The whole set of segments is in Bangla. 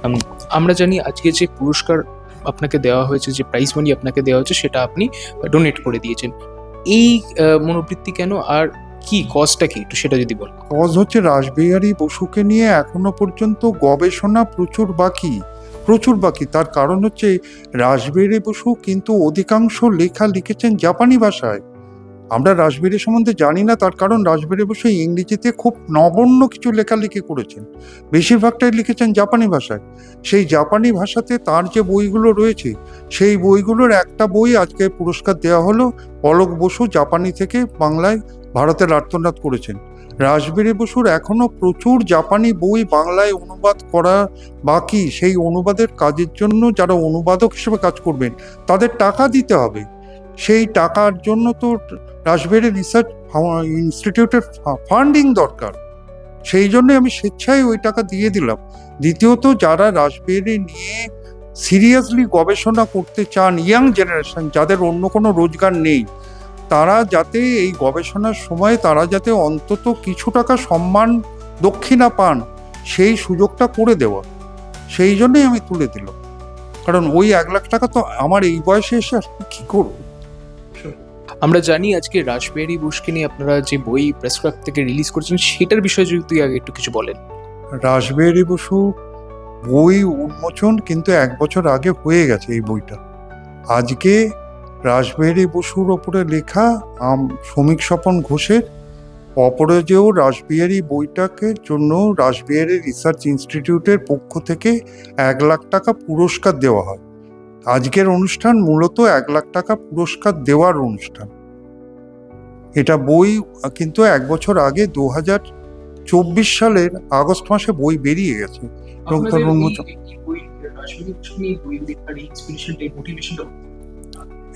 আম, আমরা জানি আজকে যে পুরস্কার আপনাকে দেওয়া হয়েছে, যে প্রাইজ মানি আপনাকে দেওয়া হয়েছে, সেটা আপনি ডোনেট করে দিয়েছেন। এই মনোবৃত্তি কেন, আর কি কজটা কি, একটু সেটা যদি বলেন। কজ হচ্ছে রাসবিহারী বসুকে নিয়ে এখনো পর্যন্ত গবেষণা প্রচুর বাকি। তার কারণ হচ্ছে রাসবিহারী বসু কিন্তু অধিকাংশ লেখা লিখেছেন জাপানি ভাষায়। আমরা রাসবিহারী সম্বন্ধে জানি না, তার কারণ রাসবিহারী বসু ইংরেজিতে খুব নগণ্য কিছু লেখালেখি করেছেন, বেশিরভাগটাই লিখেছেন জাপানি ভাষায়। সেই জাপানি ভাষাতে তার যে বইগুলো রয়েছে, সেই বইগুলোর একটা বই আজকে পুরস্কার দেওয়া হলো। পলক বসু জাপানি থেকে বাংলায় ভারতের আর্তনাদ করেছেন। রাসবিহারী বসুর এখনো প্রচুর জাপানি বই বাংলায় অনুবাদ করা বাকি। সেই অনুবাদের কাজের জন্য যারা অনুবাদক হিসেবে কাজ করবেন তাদের টাকা দিতে হবে। সেই টাকার জন্য তো রাসবিহারী রিসার্চ ইনস্টিটিউটের ফান্ডিং দরকার। সেই জন্য আমি স্বেচ্ছায় ওই টাকা দিয়ে দিলাম। দ্বিতীয়ত, যারা রাসবিহারী নিয়ে সিরিয়াসলি গবেষণা করতে চান, ইয়াং জেনারেশন, যাদের অন্য কোনো রোজগার নেই, তারা যাতে এই গবেষণার সময় তারা যাতে অন্তত কিছু টাকা সম্মান দক্ষিণা পান, সেই সুযোগটা করে দেওয়া। সেই জন্যই আমি তুলে দিলাম, কারণ ওই 1,00,000 টাকা তো আমার এই বয়সে এসে আর কি করবো। আমরা জানি আজকে রাসবিহারী বোসকে নিয়ে আপনারা যে বই প্রেস ক্লাব থেকে রিলিজ করেছেন, সেটার বিষয়ে যদি তুই আগে একটু কিছু বলেন। রাসবিহারী বসু বই উন্মোচন কিন্তু 1 বছর আগে হয়ে গেছে। এই বইটা আজকে রাসবিহারী বসুর ওপরে লেখা শ্রমিক স্বপন ঘোষের অপরাজেয় রাসবিহারী বইটাকে জন্য রাসবিহারী রিসার্চ ইনস্টিটিউটের পক্ষ থেকে 1,00,000 টাকা পুরস্কার দেওয়া হয়। আজকের অনুষ্ঠান মূলত 1,00,000 টাকা পুরস্কার দেওয়ার অনুষ্ঠান। এটা বই কিন্তু 1 বছর আগে 2024 সালের আগস্ট মাসে বই বেরিয়ে গেছে এবং তার উন্মোচন।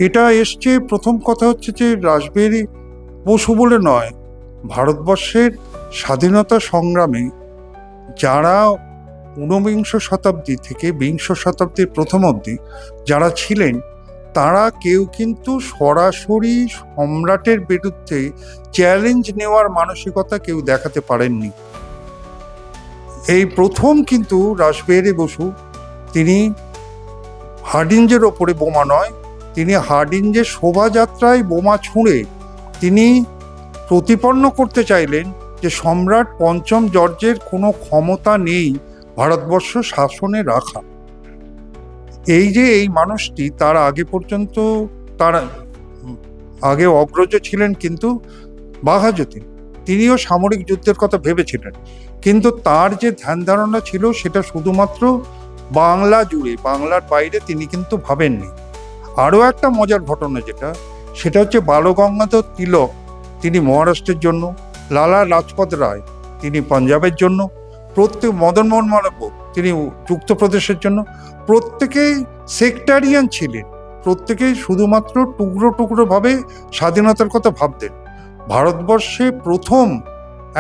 এটা এসছে, প্রথম কথা হচ্ছে যে রাসবিহারী বসু বলে নয়, ভারতবর্ষের স্বাধীনতা সংগ্রামে যারা 19বিংশ শতাব্দী থেকে 20 শতাব্দীর প্রথম অবধি যারা ছিলেন, তারা কেউ কিন্তু সরাসরি সম্রাটের বিরুদ্ধে চ্যালেঞ্জ নেওয়ার মানসিকতা কেউ দেখাতে পারেননি। এই প্রথম কিন্তু রাসবিহারী বসু, তিনি হার্ডিঞ্জের ওপরে বোমা নয়, তিনি হার্ডিঞ্জের শোভাযাত্রায় বোমা ছুঁড়ে তিনি প্রতিপন্ন করতে চাইলেন যে সম্রাট পঞ্চম জর্জের কোনো ক্ষমতা নেই ভারতবর্ষ শাসনে রাখা। এই যে এই মানুষটি, তার আগে পর্যন্ত তার আগে অগ্রজ ছিলেন কিন্তু বাঘাযতীন, তিনিও সামরিক যুদ্ধের কথা ভেবেছিলেন, কিন্তু তার যে ধ্যান ধারণা ছিল সেটা শুধুমাত্র বাংলা জুড়ে, বাংলার বাইরে তিনি কিন্তু ভাবেননি। আরও একটা মজার ঘটনা সেটা হচ্ছে বালগঙ্গাধর তিলক, তিনি মহারাষ্ট্রের জন্য, লালা লাজপত রায় তিনি পাঞ্জাবের জন্য, মদন মোহন মালব্য তিনি যুক্তপ্রদেশের জন্য, প্রত্যেকেই সেক্টারিয়ান ছিলেন, প্রত্যেকেই শুধুমাত্র টুকরো টুকরো ভাবে স্বাধীনতার কথা ভাবতেন। ভারতবর্ষে প্রথম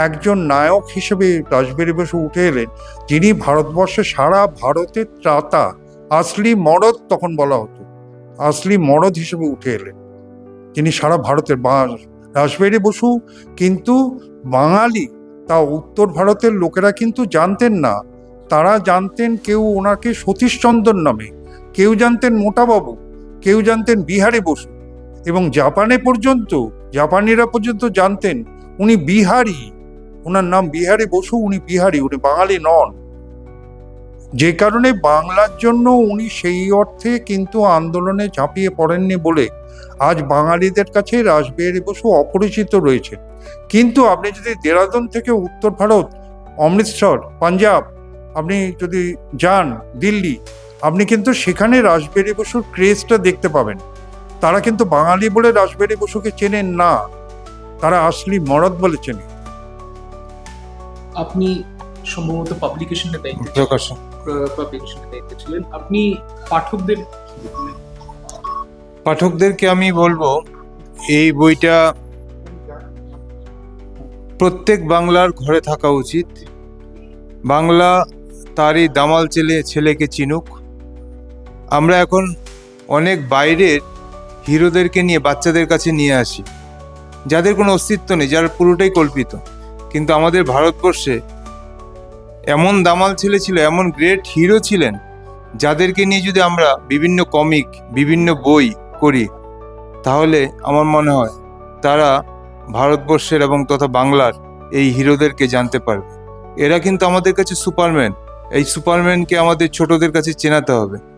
একজন নায়ক হিসেবে রাসবিহারী বসু উঠে এলেন, যিনি ভারতবর্ষে সারা ভারতের ত্রাতা, আসলি মরদ তখন বলা হতো, আসলি মরদ হিসেবে উঠে এলেন, যিনি সারা ভারতের। রাসবিহারী বসু কিন্তু বাঙালি, তা উত্তর ভারতের লোকেরা কিন্তু জানতেন না। তারা জানতেন কেউ ওনাকে সতীশচন্দ্র নামে, কেউ জানতেন মোটাবাবু, কেউ জানতেন বিহারী বসু, এবং জাপানিরা পর্যন্ত জানতেন উনি বিহারি, ওনার নাম বিহারী বসু, উনি বিহারি, উনি বাঙালি নন। যে কারণে বাংলার জন্য উনি সেই অর্থে কিন্তু আন্দোলনে ঝাঁপিয়ে পড়েননি বলে আজ বাঙালিদের কাছে রাসবিহারী বসু অপরিচিত রয়েছে। কিন্তু আপনি যদি দেরাদুন থেকে উত্তর ভারত, অমৃতসর, পাঞ্জাব আপনি যদি যান, দিল্লি, আপনি কিন্তু সেখানে রাসবিহারী বসুর ক্রেজটা দেখতে পাবেন। তারা কিন্তু বাঙালি বলে রাসবিহারী বসুকে চেনেন না, তারা আসলি মরদ বলে চেনে। আপনি সম্ভবত পাবলিকেশনের দায়িত্বে ছিলেন, আপনি পাঠকদেরকে আমি বলবো, এই বইটা প্রত্যেক বাংলার ঘরে থাকা উচিত। বাংলা তারই দামাল ছেলেকে চিনুক। আমরা এখন অনেক বাইরের হিরোদেরকে নিয়ে বাচ্চাদের কাছে নিয়ে আসি, যাদের কোনো অস্তিত্ব নেই, যারা পুরোটাই কল্পিত। কিন্তু আমাদের ভারতবর্ষে এমন দামাল ছেলে ছিল, এমন গ্রেট হিরো ছিলেন, যাদেরকে নিয়ে যদি আমরা বিভিন্ন কমিক, বিভিন্ন বই করি, তাহলে আমার মনে হয় তারা ভারতবর্ষের এবং তথা বাংলার এই হিরোদেরকে জানতে পারবে। এরা কিন্তু আমাদের কাছে সুপারম্যান। এই সুপারম্যানকে আমাদের ছোটদের কাছে চেনাতে হবে।